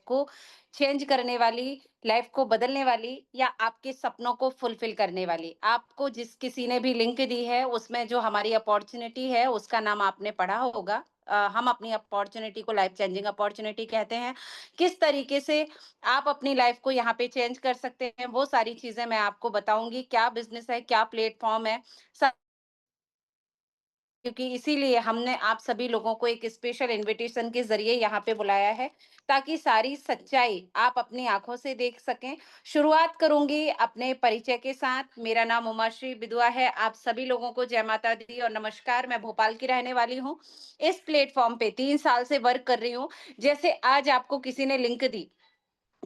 को चेंज करने वाली, लाइफ को बदलने वाली या आपके सपनों को फुलफिल करने वाली। आपको जिस किसी ने भी लिंक दी है, उसमें जो हमारी अपॉर्च्युनिटी है, उसका नाम आपने पढ़ा होगा। हम अपनी अपॉर्च्युनिटी को लाइफ चेंजिंग अपॉर्च्युनिटी कहते हैं। किस तरीके से आप अपनी लाइफ को यहाँ पे चेंज कर सकते हैं, वो सारी चीज़ें मैं आपको बताऊँगी। क्या बिज़नेस है, क्या प्लेटफ़ॉर्म है, स क्योंकि इसीलिए हमने आप सभी लोगों को एक स्पेशल इनविटेशन के ज़रिए यहाँ पे बुलाया है, ताकि सारी सच्चाई आप अपनी आँखों से देख सकें। शुरुआत करूँगी अपने परिचय के साथ। मेरा नाम उमाश्री बिदुआ है। आप सभी लोगों को जय माता दी और नमस्कार। मैं भोपाल की रहने वाली हूँ। इस प्लेटफ़ॉर्म पे 3 साल से वर्क कर रही हूँ। जैसे आज आपको किसी ने लिंक दी,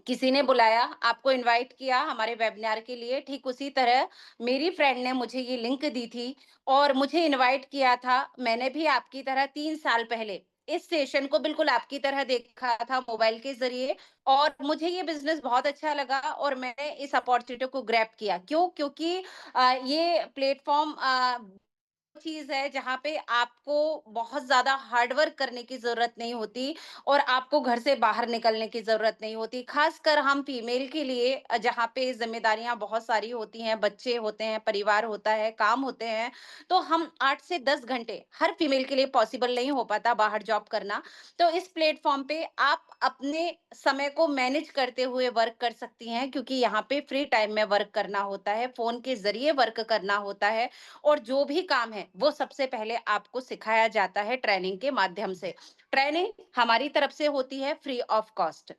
किसी ने बुलाया, आपको इनवाइट किया हमारे वेबिनार के लिए, ठीक उसी तरह मेरी फ्रेंड ने मुझे ये लिंक दी थी और मुझे इनवाइट किया था। मैंने भी आपकी तरह 3 साल पहले इस सेशन को बिल्कुल आपकी तरह देखा था मोबाइल के ज़रिए और मुझे ये बिज़नेस बहुत अच्छा लगा और मैंने इस अपॉर्च्युनिटी को ग्रैब किया। क्यों? क्योंकि ये प्लेटफ़ॉर्म चीज़ है जहाँ पे आपको बहुत ज़्यादा हार्ड वर्क करने की ज़रूरत नहीं होती और आपको घर से बाहर निकलने की ज़रूरत नहीं होती। ख़ासकर हम फीमेल के लिए जहाँ पे ज़िम्मेदारियाँ बहुत सारी होती हैं, बच्चे होते हैं, परिवार होता है, काम होते हैं, तो हम 8 से 10 घंटे हर फीमेल के लिए पॉसिबल नहीं हो पाता बाहर जॉब करना। तो इस प्लेटफ़ॉर्म पे आप अपने समय को मैनेज करते हुए वर्क कर सकती हैं, क्योंकि यहाँ पे फ्री टाइम में वर्क करना होता है, फ़ोन के ज़रिए वर्क करना होता है और जो भी काम है वो सबसे पहले आपको सिखाया जाता है ट्रेनिंग के माध्यम से। ट्रेनिंग हमारी तरफ से होती है फ्री ऑफ कॉस्ट।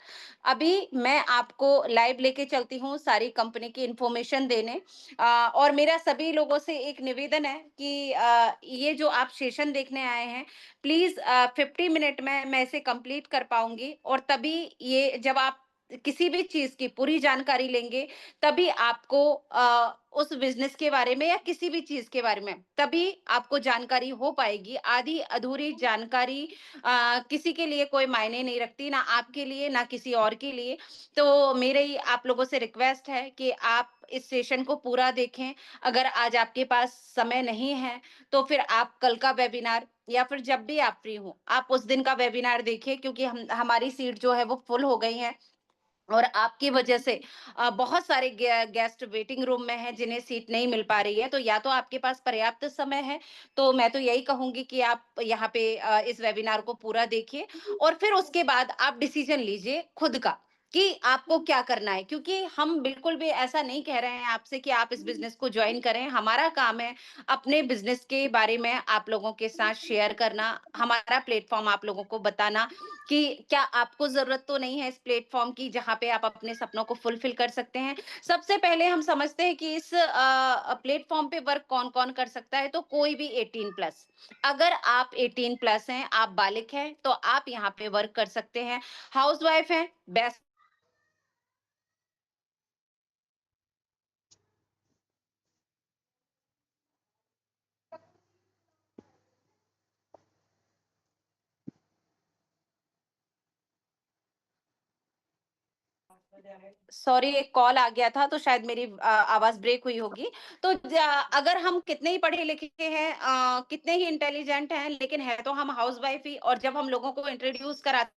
अभी मैं आपको लाइव लेके चलती हूँ सारी कंपनी की इंफॉर्मेशन देने। और मेरा सभी लोगों से एक निवेदन है कि ये जो आप सेशन देखने आए हैं, प्लीज 50 मिनट में मैं इसे कंप्लीट कर पाऊंगी और तभी ये जब आप किसी भी चीज की पूरी जानकारी लेंगे, तभी आपको उस बिज़नेस के बारे में या किसी भी चीज़ के बारे में तभी आपको जानकारी हो पाएगी। आधी अधूरी जानकारी किसी के लिए कोई मायने नहीं रखती, ना आपके लिए, ना किसी और के लिए। तो मेरी आप लोगों से रिक्वेस्ट है कि आप इस सेशन को पूरा देखें। अगर आज आपके पास समय नहीं है, तो फिर आप कल का वेबिनार या फिर जब भी आप फ्री हो, आप उस दिन का वेबिनार देखिए, क्योंकि हम हमारी सीट जो है वो फुल हो गई है। और आपकी वजह से बहुत सारे गेस्ट वेटिंग रूम में हैं जिन्हें सीट नहीं मिल पा रही है। तो या तो आपके पास पर्याप्त समय है, तो मैं तो यही कहूँगी कि आप यहाँ पे इस वेबिनार को पूरा देखिए और फिर उसके बाद आप डिसीजन लीजिए खुद का कि आपको क्या करना है। क्योंकि हम बिल्कुल भी ऐसा नहीं कह रहे हैं आपसे कि आप इस बिज़नेस को जॉइन करें। हमारा काम है अपने बिज़नेस के बारे में आप लोगों के साथ शेयर करना, हमारा प्लेटफ़ॉर्म आप लोगों को बताना कि क्या आपको ज़रूरत तो नहीं है इस प्लेटफ़ॉर्म की जहाँ पे आप अपने सपनों को फुलफ़िल कर सकते हैं। सबसे पहले हम समझते हैं कि इस प्लेटफ़ॉर्म पे वर्क कौन-कौन कर सकता है, तो कोई भी 18 प्लस। अगर आप 18 प्लस हैं, आप बालिग हैं, तो आप यहाँ पे वर्क कर सकते हैं। हाउसवाइफ़ हैं, बेस्ट सॉरी, एक कॉल आ गया था तो शायद मेरी आवाज़ ब्रेक हुई होगी। तो अगर हम कितने ही पढ़े लिखे हैं, कितने ही इंटेलिजेंट हैं, लेकिन है तो हम हाउसवाइफ़ ही। और जब हम लोगों को इंट्रोड्यूस कराते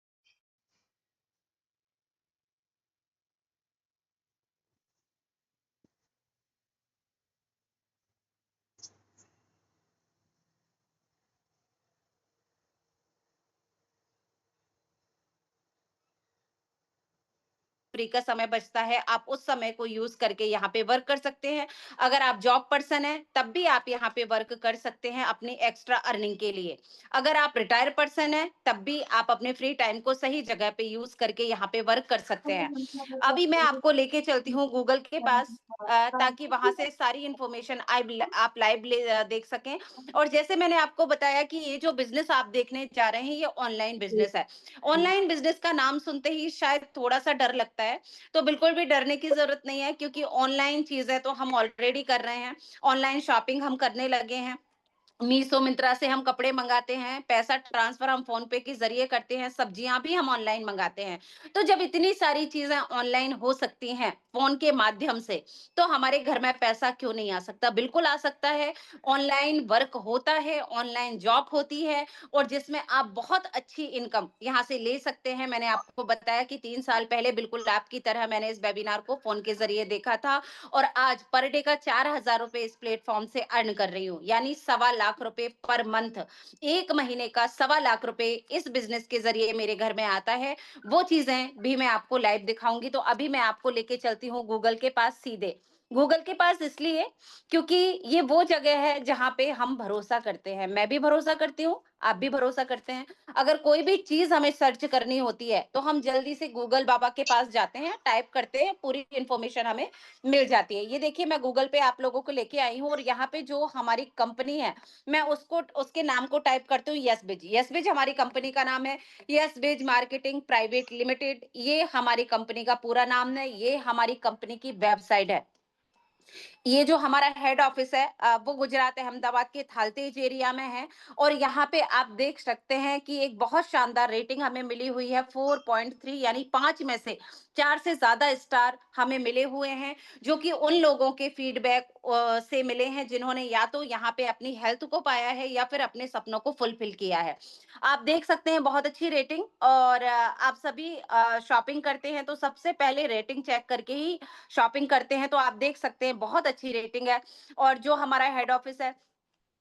फ्री का समय बचता है, आप उस समय को यूज़ करके यहाँ पे वर्क कर सकते हैं। अगर आप जॉब पर्सन हैं, तब भी आप यहाँ पे वर्क कर सकते हैं अपनी एक्स्ट्रा अर्निंग के लिए। अगर आप रिटायर पर्सन हैं, तब भी आप अपने फ्री टाइम को सही जगह पे यूज़ करके यहाँ पे वर्क कर सकते हैं। अभी मैं आपको लेके चलती हूँ गूगल के पास, ताकि वहाँ से सारी इन्फॉर्मेशन आप लाइव देख सकें। और जैसे मैंने आपको बताया कि ये जो बिज़नेस आप देखने जा रहे हैं, ये ऑनलाइन बिज़नेस है। ऑनलाइन बिज़नेस का नाम सुनते ही शायद थोड़ा-सा डर लगता है, तो बिल्कुल भी डरने की ज़रूरत नहीं है, क्योंकि ऑनलाइन चीज़ है तो हम ऑलरेडी कर रहे हैं। ऑनलाइन शॉपिंग हम करने लगे हैं। मीशो, मिंत्रा से हम कपड़े मंगाते हैं, पैसा ट्रांसफर हम फ़ोन पे के ज़रिए करते हैं, सब्जियाँ भी हम ऑनलाइन मंगाते हैं। तो जब इतनी सारी चीज़ें ऑनलाइन हो सकती हैं, फ़ोन के माध्यम से, तो हमारे घर में पैसा क्यों नहीं आ सकता? बिल्कुल आ सकता है। ऑनलाइन वर्क होता है, ऑनलाइन जॉब होती है और जिसमें आप बहुत अच्छी इनकम यहाँ से ले सकते हैं। मैंने आपको बताया कि 3 साल पहले बिल्कुल आपकी तरह मैंने इस वेबिनार को फ़ोन के ज़रिए देखा था और आज पर डे का 4,000 रुपए इस प्लेटफ़ॉर्म से अर्न कर रही हूँ, यानी सवा लाख रुपए पर मंथ। 1 महीने का सवा लाख रुपए इस बिज़नेस के ज़रिए मेरे घर में आता है। वो चीज़ें भी मैं आपको लाइव दिखाऊँगी, तो अभी मैं आपको लेके चलती हूँ गूगल के पास सीधे। गूगल के पास इसलिए क्योंकि ये वो जगह है जहाँ पे हम भरोसा करते हैं। मैं भी भरोसा करती हूँ, आप भी भरोसा करते हैं। अगर कोई भी चीज़ हमें सर्च करनी होती है, तो हम जल्दी से गूगल बाबा के पास जाते हैं, टाइप करते हैं, पूरी इन्फॉर्मेशन हमें मिल जाती है। ये देखिए मैं गूगल पे आप लोगों को लेके आई हूँ और यहाँ पे जो हमारी कंपनी है, मैं उसको उसके नाम को टाइप करती हूँ यसबिज। यसबिज हमारी कंपनी का नाम है, यसबिज मार्केटिंग प्राइवेट लिमिटेड। ये हमारी कंपनी का पूरा नाम है, ये हमारी कंपनी की वेबसाइट है। ये जो हमारा हेड ऑफिस है वो गुजरात अहमदाबाद के थालतेज एरिया में है और यहाँ पे आप देख सकते हैं कि एक बहुत शानदार रेटिंग हमें मिली हुई है 4.3 यानी 5 में से 4 से ज्यादा स्टार हमें मिले हुए हैं जो कि उन लोगों के फीडबैक से मिले हैं जिन्होंने या तो यहाँ पे अपनी हेल्थ को पाया है या फिर अपने सपनों को फुलफिल किया है। आप देख सकते हैं बहुत अच्छी रेटिंग और आप सभी शॉपिंग करते हैं तो सबसे पहले रेटिंग चेक करके ही शॉपिंग करते हैं तो आप देख सकते हैं बहुत अच्छी रेटिंग है और जो हमारा हेड ऑफिस है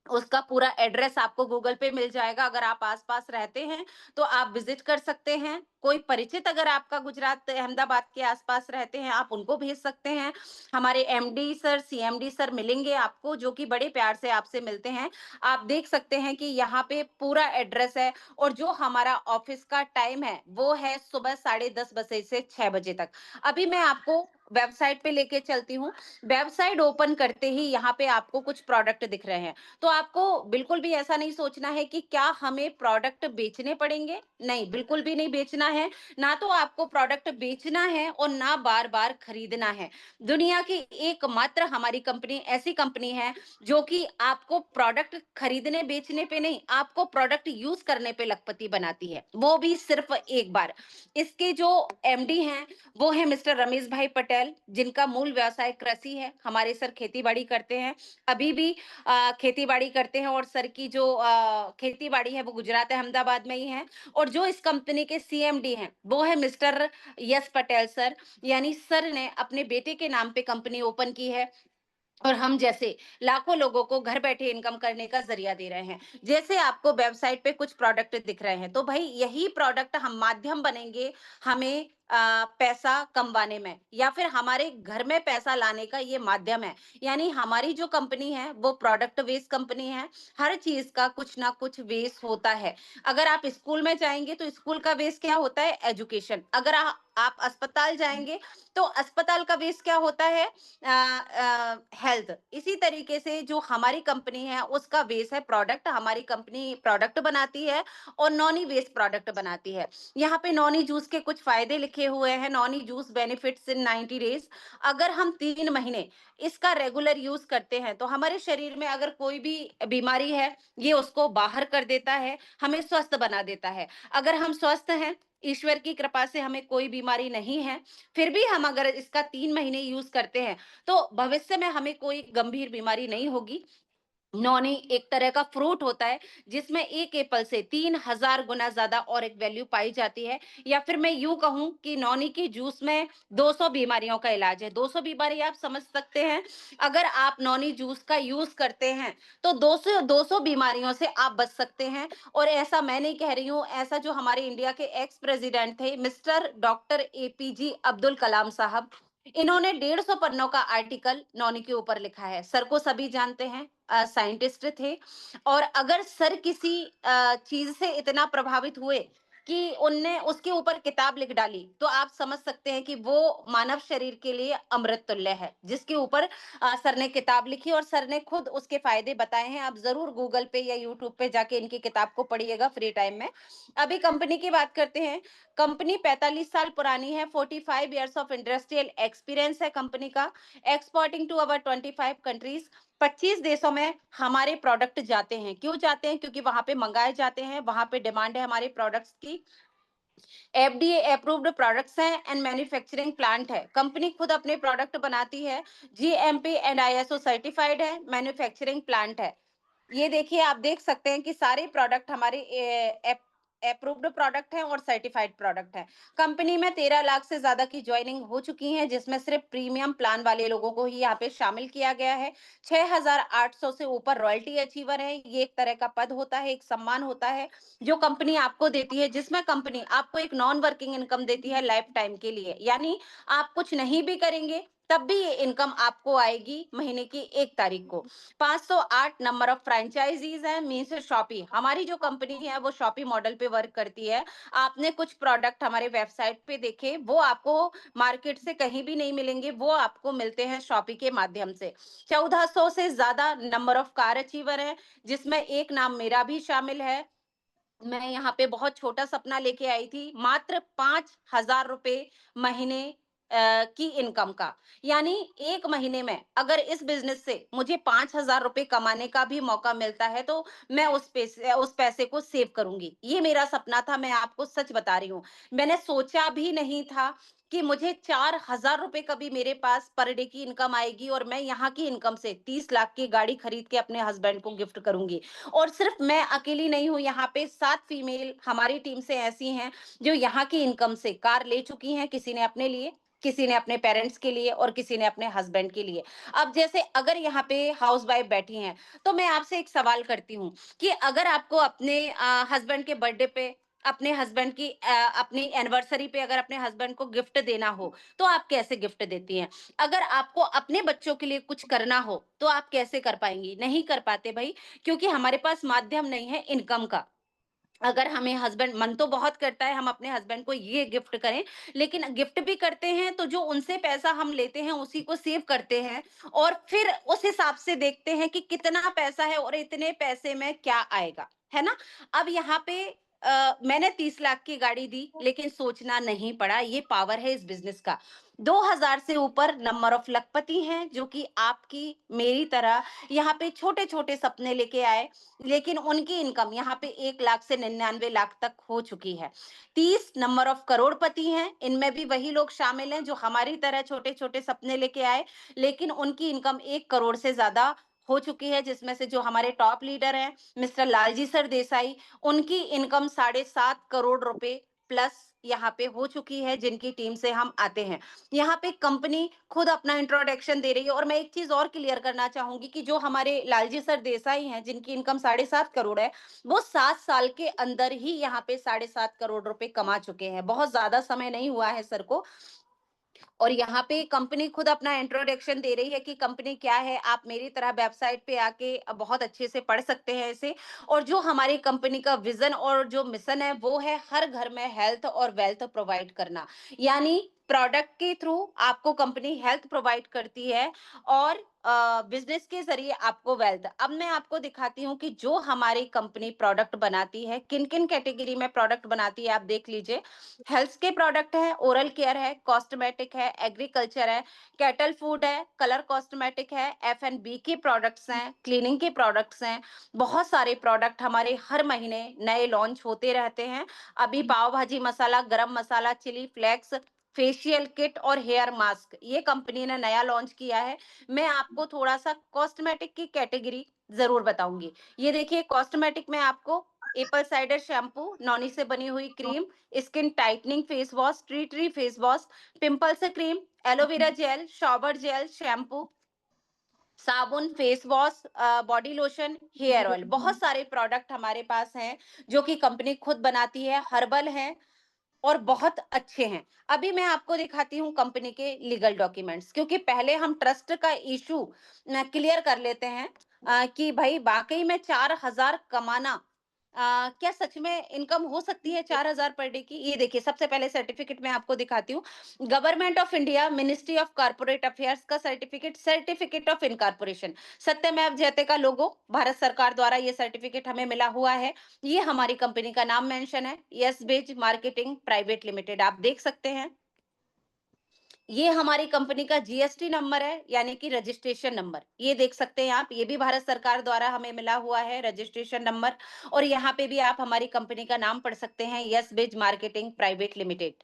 उसका पूरा एड्रेस आपको गूगल पे मिल जाएगा। अगर आप आस-पास रहते हैं, तो आप विज़िट कर सकते हैं। कोई परिचित अगर आपका गुजरात, अहमदाबाद के आस-पास रहते हैं, आप उनको भेज सकते हैं। हमारे एमडी सर, सीएमडी सर मिलेंगे आपको, जो कि बड़े प्यार से आपसे मिलते हैं। आप देख सकते हैं कि यहाँ पे पूरा एड्रेस है और जो हमारा ऑफ़िस का टाइम है, वो है सुबह साढ़े 10 बजे से 6 बजे तक। अभी मैं आपको वेबसाइट पे लेके चलती हूँ। वेबसाइट ओपन करते ही यहाँ पे आपको कुछ प्रोडक्ट दिख रहे हैं। तो आपको बिल्कुल भी ऐसा नहीं सोचना है कि क्या हमें प्रोडक्ट बेचने पड़ेंगे? नहीं, बिल्कुल भी नहीं बेचना है। ना तो आपको प्रोडक्ट बेचना है और ना बार-बार खरीदना है। दुनिया की एकमात्र हमारी कंपनी ऐसी कंपनी है जो कि आपको प्रोडक्ट खरीदने बेचने पे नहीं, आपको प्रोडक्ट यूज़ करने पे लखपति बनाती है। वो भी सिर्फ़ एक बार। इसके जो एमडी हैं, वो हैं मिस्टर रमेश भाई पटेल, जिनका मूल व्यवसाय कृषि है। हमारे सर खेती-बाड़ी करते हैं। अभी भी खेती-बाड़ी करते हैं और सर की जो खेती-बाड़ी है वो गुजरात अहमदाबाद में ही है और जो इस कंपनी के सीएमडी हैं, वो है मिस्टर यश पटेल सर। यानी सर ने अपने बेटे के नाम पे कंपनी ओपन की है और हम जैसे लाखों लोगों को घर बैठे इनकम करने का ज़रिया दे रहे हैं। जैसे आपको वेबसाइट पे कुछ प्रोडक्ट दिख रहे हैं, तो भई यही प्रोडक्ट हम माध्यम बनेंगे हमें पैसा कमवाने में या फिर हमारे घर में पैसा लाने का ये माध्यम है। यानी हमारी जो कंपनी है, वो प्रोडक्ट बेस्ड कंपनी है। हर चीज़ का कुछ ना कुछ बेस होता है। अगर आप स्कूल में जाएँगे, तो स्कूल का बेस क्या होता है? एजुकेशन। अगर आप अस्पताल जाएँगे, तो अस्पताल का बेस क्या होता है? हेल्थ। इसी तरीके से जो हमारी कंपनी है उसका बेस है प्रोडक्ट। हमारी कंपनी प्रोडक्ट बनाती है और नॉनी वेस्ट प्रोडक्ट बनाती है। यहाँ पे नॉनी जूस के कुछ फायदे लिखे हुए हैं। Noni juice benefits in 90 days. अगर हम 3 महीने इसका रेगुलर यूज करते हैं तो हमारे शरीर में अगर कोई भी बीमारी है ये उसको बाहर कर देता है, हमें स्वस्थ बना देता है। अगर हम स्वस्थ हैं, ईश्वर की कृपा से हमें कोई बीमारी नहीं है, फिर भी हम अगर इसका 3 महीने यूज करते हैं तो भविष्य में हमें कोई गंभीर बीमारी नहीं होगी। नौनी एक तरह का फ्रूट होता है जिसमें एक एप्पल से 3,000 गुना ज्यादा और एक वैल्यू पाई जाती है। या फिर मैं यूं कहूं कि नौनी के जूस में 200 बीमारियों का इलाज है। 200 बीमारी आप समझ सकते हैं। अगर आप नौनी जूस का यूज करते हैं तो 200 बीमारियों से आप बच सकते हैं। और ऐसा मैं नहीं कह रही हूं, ऐसा जो हमारे इंडिया के एक्स प्रेसिडेंट थे mister doctor APG Abdul Kalam साहब, इन्होंने 150 पन्नों का आर्टिकल नौनी के ऊपर लिखा है। सर को सभी जानते हैं, साइंटिस्ट थे और अगर सर किसी चीज से इतना प्रभावित हुए कि उनने उसके ऊपर किताब लिख डाली तो आप समझ सकते हैं कि वो मानव शरीर के लिए अमृत तुल्य है। जिसके ऊपर सर ने किताब लिखी और सर ने खुद उसके फायदे बताए हैं। आप जरूर गूगल पे या यूट्यूब पे जाके इनकी किताब को पढ़िएगा फ्री टाइम में। अभी कंपनी की बात करते हैं। कंपनी 45 साल पुरानी है। 45 ईयर्स ऑफ इंडस्ट्रियल एक्सपीरियंस है कंपनी का। Exporting to our 25 countries. 25 देशों में हमारे प्रोडक्ट जाते हैं। क्यों जाते हैं? क्योंकि वहां पे मंगाए जाते हैं, वहां पे डिमांड है हमारे प्रोडक्ट्स की। एफडीए अप्रूव्ड प्रोडक्ट्स हैं एंड मैन्युफैक्चरिंग प्लांट है। कंपनी खुद अपने प्रोडक्ट बनाती है, जीएमपी एंड आईएसओ सर्टिफाइड है, मैन्युफैक्चरिंग प्लांट है। ये देखिए, आप देख सकते हैं कि सारे प्रोडक्ट हमारे अप्रूव्ड प्रोडक्ट हैं और सर्टिफाइड प्रोडक्ट हैं। कंपनी में 13 लाख से ज्यादा की ज्वाइनिंग हो चुकी है, जिसमें सिर्फ प्रीमियम प्लान वाले लोगों को ही यहाँ पे शामिल किया गया है। 6,800 से ऊपर रॉयल्टी अचीवर है। ये एक तरह का पद होता है, एक सम्मान होता है जो कंपनी आपको देती है, जिसमें कंपनी आपको एक नॉन वर्किंग इनकम देती है लाइफ टाइम के लिए। यानी आप कुछ नहीं भी करेंगे तब भी ये इनकम आपको आएगी महीने की 1 तारीख को। 508 नंबर ऑफ फ्रेंचाइजीज है, मीन्स शॉपी। हमारी जो कंपनी है वो शॉपी मॉडल पे वर्क करती है। आपने कुछ प्रोडक्ट हमारे वेबसाइट पे देखे, वो आपको मार्केट से कहीं भी नहीं मिलेंगे, वो आपको मिलते हैं शॉपी के माध्यम से। 1400 से ज्यादा नंबर ऑफ कार अचीवर है, जिसमें एक नाम मेरा भी शामिल है। मैं यहाँ पे बहुत छोटा सपना लेके आई थी, मात्र 5,000 रुपए महीने की इनकम का। यानी 1 महीने में अगर इस बिजनेस से मुझे 5,000 रुपए कमाने का भी मौका मिलता है, तो मैं उस पैसे को सेव करूंगी। ये मेरा सपना था, मैं आपको सच बता रही हूँ। मैंने सोचा भी नहीं था कि मुझे 4,000 रुपए कभी मेरे पास पर डे की इनकम आएगी और मैं यहाँ की इनकम से 30 लाख की गाड़ी खरीद के अपने हस्बैंड को गिफ्ट करूंगी। और सिर्फ मैं अकेली नहीं हूँ, यहाँ पे 7 फीमेल हमारी टीम से ऐसी हैं जो यहाँ की इनकम से कार ले चुकी हैं। किसी ने अपने लिए, किसी ने अपने पेरेंट्स के लिए और किसी ने अपने हस्बैंड के लिए। अब जैसे अगर यहाँ पे हाउस वाइफ बैठी हैं, तो मैं आपसे एक सवाल करती हूँ कि अगर आपको अपने हस्बैंड के बर्थडे पे, अपने हस्बैंड की अपनी एनिवर्सरी पे अगर अपने हस्बैंड को गिफ्ट देना हो, तो आप कैसे गिफ्ट देती हैं? अगर आपको अपने बच्चों के लिए कुछ करना हो, तो आप कैसे कर पाएंगी? नहीं कर पाते भाई, क्योंकि हमारे पास माध्यम नहीं है इनकम का। अगर हमें हस्बैंड, मन तो बहुत करता है हम अपने हस्बैंड को ये गिफ्ट करें, लेकिन गिफ्ट भी करते हैं तो जो उनसे पैसा हम लेते हैं उसी को सेव करते हैं और फिर उस हिसाब से देखते हैं कि कितना पैसा है और इतने पैसे में क्या आएगा, है ना? अब यहाँ पे मैंने 30 लाख की गाड़ी दी, लेकिन सोचना नहीं पड़ा। ये पावर है इस बिजनेस का। 2,000 से ऊपर नंबर ऑफ लखपति हैं जो कि आपकी मेरी तरह यहाँ पे छोटे छोटे सपने लेके आए, लेकिन उनकी इनकम यहाँ पे 1 लाख से 99 लाख तक हो चुकी है। 30 नंबर ऑफ करोड़पति हैं, इनमें भी वही लोग शामिल हैं जो हमारी तरह छोटे छोटे सपने लेके आए, लेकिन उनकी इनकम 1 करोड़ से ज्यादा हो चुकी है। जिसमें से जो हमारे टॉप लीडर हैं मिस्टर लालजी सर देसाई, उनकी इनकम 7.5 करोड़ रुपए प्लस यहाँ पे हो चुकी है, जिनकी टीम से हम आते हैं। यहाँ पे कंपनी खुद अपना इंट्रोडक्शन दे रही है। और मैं एक चीज और क्लियर करना चाहूंगी कि जो हमारे लालजी सर देसाई हैं, जिनकी इनकम 7.5 करोड़ है, वो 7 साल के अंदर ही यहाँ पे 7.5 करोड़ रुपए कमा चुके हैं। बहुत ज्यादा समय नहीं हुआ है सर को। और यहाँ पे कंपनी खुद अपना इंट्रोडक्शन दे रही है कि कंपनी क्या है। आप मेरी तरह वेबसाइट पे आके बहुत अच्छे से पढ़ सकते हैं इसे। और जो हमारी कंपनी का विजन और जो मिशन है, वो है हर घर में हेल्थ और वेल्थ प्रोवाइड करना। यानी प्रोडक्ट के थ्रू आपको कंपनी हेल्थ प्रोवाइड करती है और बिजनेस के जरिए आपको वेल्थ। अब मैं आपको दिखाती हूँ कि जो हमारी कंपनी प्रोडक्ट बनाती है, किन किन कैटेगरी में प्रोडक्ट बनाती है, आप देख लीजिए। हेल्थ के प्रोडक्ट है, ओरल केयर है, कॉस्मेटिक है, एग्रीकल्चर है, कैटल फूड है, कलर कॉस्मेटिक है, F&B के प्रोडक्ट्स हैं, क्लीनिंग के प्रोडक्ट्स हैं। बहुत सारे प्रोडक्ट हमारे हर महीने नए लॉन्च होते रहते हैं। अभी पाव भाजी मसाला, गरम मसाला, चिली फ्लेक्स, फेशियल किट और हेयर मास्क ये कंपनी ने नया लॉन्च किया है। मैं आपको थोड़ा सा कॉस्मेटिक की कैटेगरी जरूर बताऊंगी। ये देखिए, कॉस्मेटिक में आपको एप्पल साइडर शैम्पू, नॉनी से बनी हुई cream, skin tightening face wash, tree tree face wash, pimples cream, aloe vera gel, shower gel, shampoo, साबुन, face wash, body lotion, hair oil. बहुत सारे प्रोडक्ट हमारे पास हैं जो कि कंपनी खुद बनाती है, हर्बल है और बहुत अच्छे हैं। अभी मैं आपको दिखाती हूँ कंपनी के लीगल डॉक्यूमेंट्स, क्योंकि पहले हम ट्रस्ट का इशू क्लियर कर लेते हैं कि भाई वाकई में 4,000 कमाना क्या सच में इनकम हो सकती है 4,000 पर डे की? ये देखिए, सबसे पहले सर्टिफिकेट मैं आपको दिखाती हूँ। Government of India, ministry of corporate affairs का सर्टिफिकेट, सर्टिफिकेट ऑफ इनकॉर्पोरेशन, सत्यमेव जयते का लोगो, भारत सरकार द्वारा ये सर्टिफिकेट हमें मिला हुआ है। ये हमारी कंपनी का नाम मेंशन है, यस बेज मार्केटिंग प्राइवेट लिमिटेड, आप देख सकते हैं। ये हमारी कंपनी का जीएसटी नंबर है, यानी कि रजिस्ट्रेशन नंबर। ये देख सकते हैं आप, ये भी भारत सरकार द्वारा हमें मिला हुआ है रजिस्ट्रेशन नंबर। और यहाँ पे भी आप हमारी कंपनी का नाम पढ़ सकते हैं, यस बिज मार्केटिंग प्राइवेट लिमिटेड।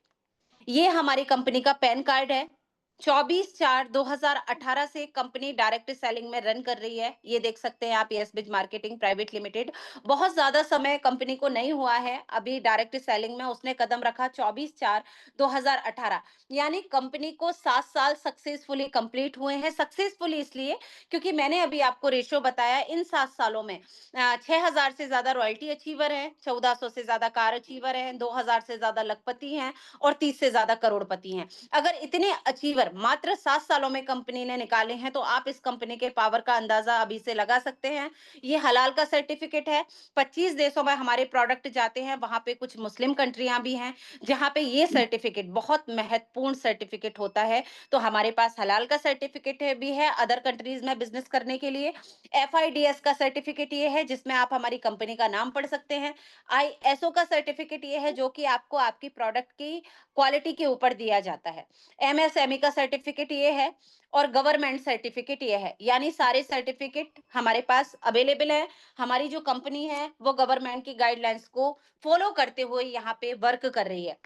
ये हमारी कंपनी का पैन कार्ड है। 24/4/2018 से कंपनी डायरेक्ट सेलिंग में रन कर रही है। ये देख सकते हैं आप, यस बिज मार्केटिंग प्राइवेट लिमिटेड। बहुत ज्यादा समय कंपनी को नहीं हुआ है अभी डायरेक्ट सेलिंग में, उसने कदम रखा 24/4/2018। यानी कंपनी को 7 साल सक्सेसफुली कंप्लीट हुए हैं। सक्सेसफुली इसलिए क्योंकि मैंने अभी आपको रेशो बताया, इन 7 सालों में 6,000 से ज्यादा रॉयल्टी अचीवर है, 1400 से ज्यादा कार अचीवर है, 2,000 से ज्यादा लखपति हैं और 30 से ज्यादा करोड़पति हैं। अगर इतने अचीवर मात्र 7 सालों में कंपनी ने निकाले हैं, तो आप इस कंपनी के पावर का अंदाजा अभी से लगा सकते हैं। ये हलाल का सर्टिफिकेट है। 25 देशों में हमारे प्रोडक्ट जाते हैं, वहां पे कुछ मुस्लिम कंट्रियां भी हैं जहां पे ये सर्टिफिकेट बहुत महत्वपूर्ण सर्टिफिकेट होता है। तो हमारे पास हलाल का सर्टिफिकेट है भी है अदर कंट्रीज में बिजनेस करने के लिए। एफआईडीएस का सर्टिफिकेट ये है जिसमें आप हमारी कंपनी का नाम पढ़ सकते हैं। आईएसओ का सर्टिफिकेट ये है जो कि आपको आपकी प्रोडक्ट की क्वालिटी के ऊपर दिया जाता है। एमएसएमई का सर्टिफिकेट ये है और गवर्नमेंट सर्टिफिकेट ये है। यानी सारे सर्टिफिकेट हमारे पास अवेलेबल है। हमारी जो कंपनी है वो गवर्नमेंट की गाइडलाइंस को फॉलो करते हुए यहाँ पे वर्क कर रही है।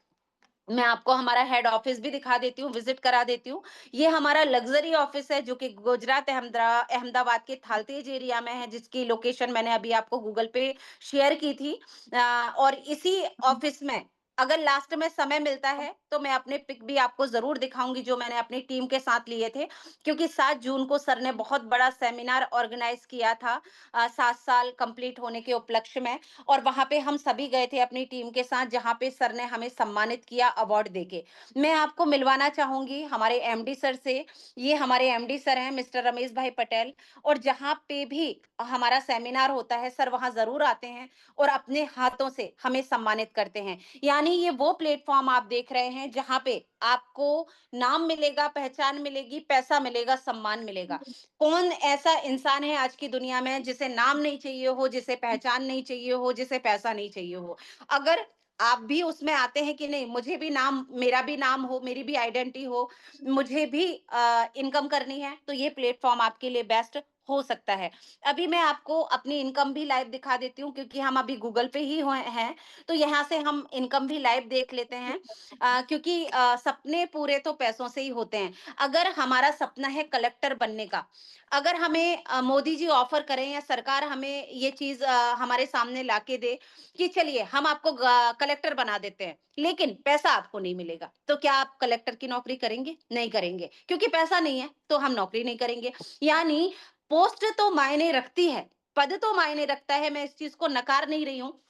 मैं आपको हमारा हेड ऑफिस भी दिखा देती हूँ, विजिट करा देती हूँ। ये हमारा लग्जरी ऑफिस है जो कि गुजरात अहमदाबाद के थालतेज एरिया में है, जिसकी लोकेशन मैंने अभी आपको गूगल पे शेयर की थी। और इसी ऑफिस में अगर लास्ट में समय मिलता है तो मैं अपने पिक भी आपको जरूर दिखाऊंगी जो मैंने अपनी टीम के साथ लिए थे। क्योंकि 7 जून को सर ने बहुत बड़ा सेमिनार ऑर्गेनाइज किया था 7 साल कंप्लीट होने के उपलक्ष्य में। और वहां पे हम सभी गए थे अपनी टीम के साथ, जहां पे सर ने हमें सम्मानित किया अवार्ड देके। मैं आपको मिलवाना चाहूंगी हमारे एमडी सर से। ये हमारे एमडी सर हैं, मिस्टर रमेश भाई पटेल। और जहां पे भी हमारा सेमिनार होता है, सर वहां जरूर आते हैं और अपने हाथों से हमें सम्मानित करते हैं। यानी ये वो प्लेटफॉर्म आप देख रहे हैं जहां पे आपको नाम मिलेगा, पहचान मिलेगी, पैसा मिलेगा, सम्मान मिलेगा। कौन ऐसा इंसान है आज की दुनिया में जिसे नाम नहीं चाहिए हो, जिसे पहचान नहीं चाहिए हो, जिसे पैसा नहीं चाहिए हो? अगर आप भी उसमें आते हैं कि नहीं, मुझे भी नाम, मेरा भी नाम हो, मेरी भी आइडेंटिटी हो, मुझे भी इनकम करनी है, तो ये प्लेटफॉर्म आपके लिए बेस्ट हो सकता है। अभी मैं आपको अपनी इनकम भी लाइव दिखा देती हूँ क्योंकि हम अभी गूगल पे ही हुए हैं। तो यहाँ से हम इनकम भी लाइव देख लेते हैं। क्योंकि सपने पूरे तो पैसों से ही होते हैं। अगर हमारा सपना है कलेक्टर बनने का, अगर हमें मोदी जी ऑफर करें या सरकार हमें ये चीज हमारे सामने लाके दे कि चलिए हम आपको कलेक्टर बना देते हैं, लेकिन पैसा आपको नहीं मिलेगा, तो क्या आप कलेक्टर की नौकरी करेंगे? नहीं करेंगे, क्योंकि पैसा नहीं है तो हम नौकरी नहीं करेंगे। यानी पोस्ट तो मायने रखती है, पद तो मायने रखता है, मैं इस चीज को नकार नहीं रही हूँ,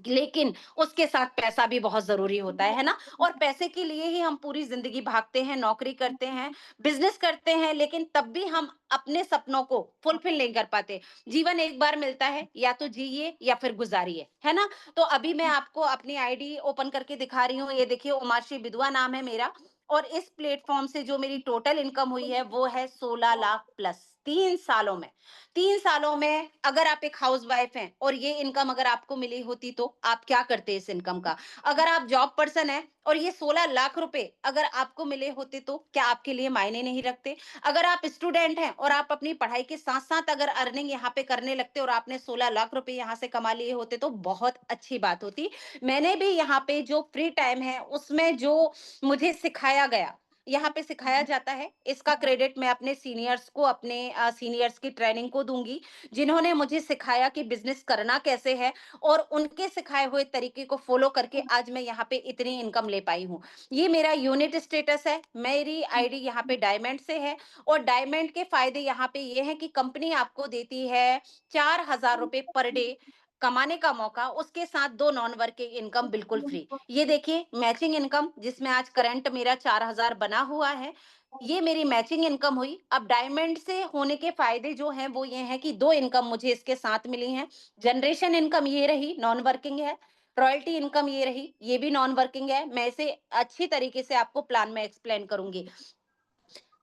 लेकिन उसके साथ पैसा भी बहुत ज़रूरी होता है ना? और पैसे के लिए ही हम पूरी ज़िंदगी भागते हैं, नौकरी करते हैं, बिज़नेस करते हैं, लेकिन तब भी हम अपने सपनों को फुलफ़िल नहीं कर पाते। जीवन एक बार मिलता है, या तो जिए या फिर गुज़ारिए, है ना? तो अभी मैं आपको अपनी आईडी ओपन करके दिखा रही हूँ। ये देखिए, उमाश्री बिधुआ नाम है मेरा। और इस प्लेटफ़ॉर्म से जो मेरी टोटल इनकम हुई है, वो है 16 लाख प्लस 3 सालों में। 3 सालों में अगर आप एक हाउसवाइफ हैं और ये इनकम अगर आपको मिली होती, तो आप क्या करते इस इनकम का? अगर आप जॉब पर्सन हैं और ये 16 लाख रुपए अगर आपको मिले होते, तो क्या आपके लिए मायने नहीं रखते? अगर आप स्टूडेंट हैं और आप अपनी पढ़ाई के साथ-साथ अगर अर्निंग यहाँ पे करने लगते और आपने 16 लाख रुपए यहाँ से कमा लिए होते, तो बहुत अच्छी बात होती। मैंने भी यहाँ पे जो फ्री टाइम है उसमें जो मुझे सिखाया गया, यहाँ पे सिखाया जाता है, इसका क्रेडिट मैं अपने सीनियर्स को, अपने सीनियर्स की ट्रेनिंग को दूंगी, जिन्होंने मुझे सिखाया कि बिजनेस करना कैसे है। और उनके सिखाए हुए तरीके को फॉलो करके आज मैं यहाँ पे इतनी इनकम ले पाई हूँ। ये मेरा यूनिट स्टेटस है, मेरी आईडी यहाँ पे डायमंड से है। और डायमंड के फायदे यहाँ पे ये हैं कि कंपनी आपको देती है 4,000 रुपए पर डे कमाने का मौका, उसके साथ 2 नॉन वर्किंग इनकम बिल्कुल फ्री। ये देखिए, मैचिंग इनकम जिसमें आज करंट मेरा 4,000 बना हुआ है, ये मेरी मैचिंग इनकम हुई। अब डायमंड से होने के फायदे जो हैं वो ये हैं कि 2 इनकम मुझे इसके साथ मिली हैं। जनरेशन इनकम ये रही, नॉन वर्किंग है। रॉयल्टी इनकम ये रही, ये भी नॉन वर्किंग है। मैं इसे अच्छी तरीके से आपको प्लान में एक्सप्लेन करूंगी।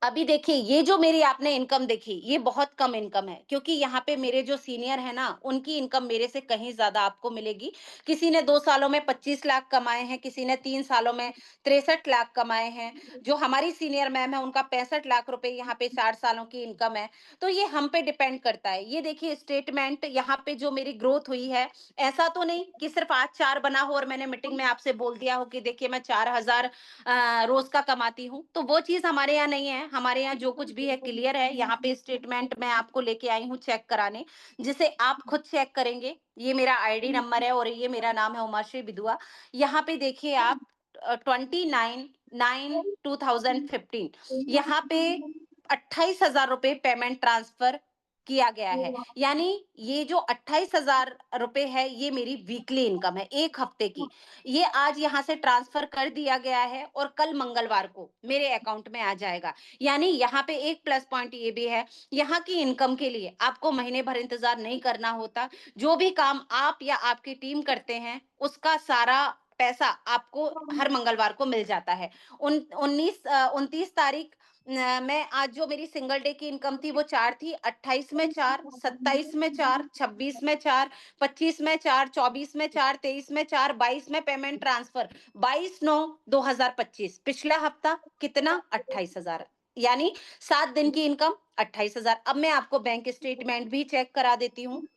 अभी देखिए, ये जो मेरी आपने इनकम देखी, ये बहुत कम इनकम है, क्योंकि यहाँ पे मेरे जो सीनियर हैं ना, उनकी इनकम मेरे से कहीं ज़्यादा आपको मिलेगी। किसी ने 2 सालों में 25 लाख कमाए हैं, किसी ने 3 सालों में 63 लाख कमाए हैं। जो हमारी सीनियर मैम है, उनका 65 लाख रुपए यहाँ पे 4 सालों की इनकम है। तो ये हम पे डिपेंड करता है। ये देखिए स्टेटमेंट यहाँ पे जो मेरी ग्रोथ हुई है, ऐसा तो नहीं कि सिर्फ़ आज 4 बना हो और मैंने मीटिंग में आपसे बोल दिया हो कि देखिए मैं 4000 रोज का कमाती हूँ, तो वो चीज हमारे यहाँ नहीं है। हमारे यहाँ जो कुछ भी है क्लियर है। यहाँ पे स्टेटमेंट मैं आपको लेके आई हूँ चेक कराने, जिसे आप खुद चेक करेंगे। ये मेरा आईडी नंबर है और ये मेरा नाम है उमाश्री बिदुआ। यहाँ पे देखिए आप 29/9/2015 यहाँ पे 28,000 रुपए पेमेंट ट्रांसफर किया गया है। यानी ये जो 28,000 रुपए है, ये मेरी वीकली इनकम है, एक हफ्ते की। ये आज यहाँ से ट्रांसफर कर दिया गया है और कल मंगलवार को मेरे अकाउंट में आ जाएगा। यानी यहाँ पे एक प्लस पॉइंट ये भी है, यहाँ की इनकम के लिए आपको महीने भर इंतजार नहीं करना होता। जो भी काम आप या आपकी टीम करते हैं, उसका सारा पैसा आपको हर मंगलवार को मिल जाता है। 29 तारीख मैं आज जो मेरी सिंगल डे की इनकम थी वो 4 थी, 28 में 4, 27 में 4, 26 में 4, 25 में 4, 24 में 4, 23 में 4, 22 में पेमेंट ट्रांसफर, 22/9/2025। पिछला हफ्ता कितना? 28,000। यानी 7 दिन की इनकम 28,000। अब मैं आपको बैंक स्टेटमेंट भी चेक करा देती हूँ।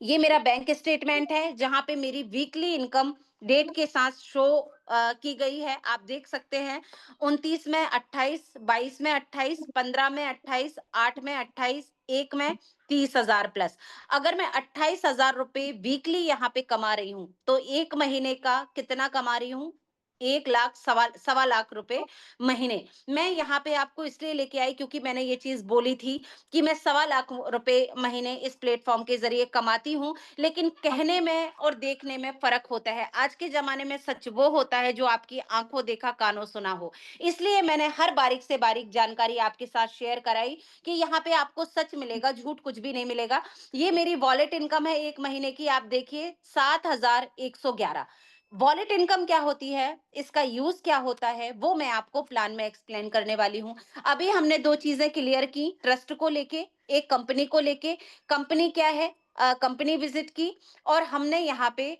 ये मेरा बैंक स्टेटमेंट है, जहाँ पे मेरी वीकली इनकम डेट के साथ शो की गई है। आप देख सकते हैं 29 में 28, 22 में 28, 15 में 28, 8 में 28, 1 में 30,000 प्लस। अगर मैं 28,000 रुपए वीकली यहाँ पे कमा रही हूँ, तो 1 महीने का कितना कमा रही हूँ? 1 लाख सवा लाख रुपए महीने। मैं यहाँ पे आपको इसलिए लेके आई क्योंकि मैंने ये चीज़ बोली थी कि मैं सवा लाख रुपए महीने इस प्लेटफॉर्म के जरिए कमाती हूँ, लेकिन कहने में और देखने में फर्क होता है। आज के जमाने में सच वो होता है जो आपकी आंखों देखा कानों सुना हो। इसलिए मैंने हर बारीक से बारीक जानकारी आपके साथ शेयर कराई कि यहाँ पे आपको सच मिलेगा, झूठ कुछ भी नहीं मिलेगा। ये मेरी वॉलेट इनकम है एक महीने की, आप देखिए 7,111। वॉलेट इनकम क्या होती है, इसका यूज क्या होता है, वो मैं आपको प्लान में एक्सप्लेन करने वाली हूँ। अभी हमने 2 चीज़ें क्लियर की, ट्रस्ट को लेके, एक कंपनी को लेके। कंपनी क्या है? कंपनी विज़िट की और हमने यहाँ पे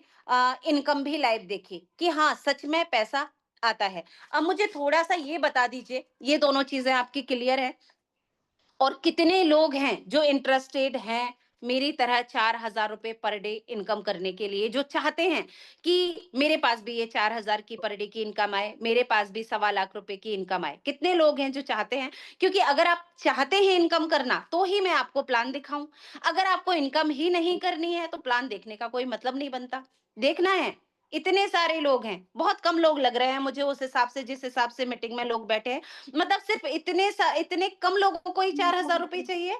इनकम भी लाइव देखी कि हाँ, सच में पैसा आता है। अब मुझे थोड़ा-सा ये बता दीजिए, ये दोनों चीज़ें आपकी क्लियर है? और कितने लोग हैं जो इंटरेस्टेड हैं मेरी तरह 4,000 रुपए पर डे इनकम करने के लिए, जो चाहते हैं कि मेरे पास भी ये 4,000 की पर डे की इनकम आए, मेरे पास भी सवा लाख रुपए की इनकम आए। कितने लोग हैं जो चाहते हैं? क्योंकि अगर आप चाहते हैं इनकम करना, तो ही मैं आपको प्लान दिखाऊं। अगर आपको इनकम ही नहीं करनी है, तो प्लान देखने का कोई मतलब नहीं बनता। देखना है, इतने सारे लोग हैं, बहुत कम लोग लग रहे हैं मुझे उस हिसाब से, जिस हिसाब से मीटिंग में लोग बैठे हैं। मतलब सिर्फ इतने कम लोगों को ही 4,000 रुपए चाहिए?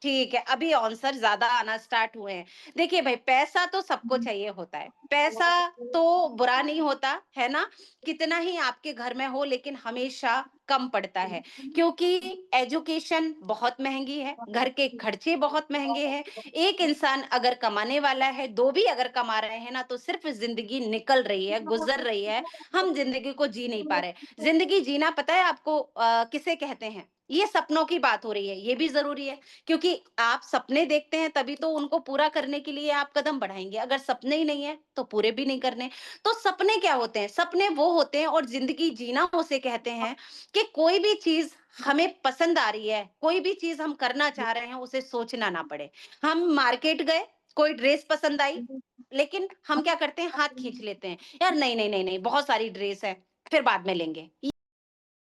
ठीक है, अभी आंसर ज़्यादा आना स्टार्ट हुए हैं। देखिए भाई, पैसा तो सबको चाहिए होता है। पैसा तो बुरा नहीं होता, है ना? कितना ही आपके घर में हो, लेकिन हमेशा कम पड़ता है, क्योंकि एजुकेशन बहुत महँगी है, घर के खर्चे बहुत महँगे हैं। एक इंसान अगर कमाने वाला है, 2 भी अगर कमा रहे हैं ना, तो सिर्फ़ ज़िंदगी निकल रही है, गुज़र रही है। हम ज़िंदगी को जी नहीं पा रहे। ज़िंदगी जीना पता है आपको किसे कहते हैं? ये सपनों की बात हो रही है, ये भी ज़रूरी है। क्योंकि आप सपने देखते हैं तभी तो उनको पूरा करने के लिए आप कदम बढ़ाएँगे। अगर सपने ही नहीं है तो पूरे भी नहीं करने। तो सपने क्या होते हैं? सपने वो होते हैं और ज़िंदगी जीना उसे कहते हैं कि कोई भी चीज़ हमें पसंद आ रही है, कोई भी चीज़ हम करना चाह रहे हैं, उसे सोचना ना पड़े। हम मार्केट गए, कोई ड्रेस पसंद आई, लेकिन हम क्या करते हैं, हाथ खींच लेते हैं। यार नहीं, नहीं, नहीं, नहीं, बहुत सारी ड्रेस है, फिर बाद में लेंगे।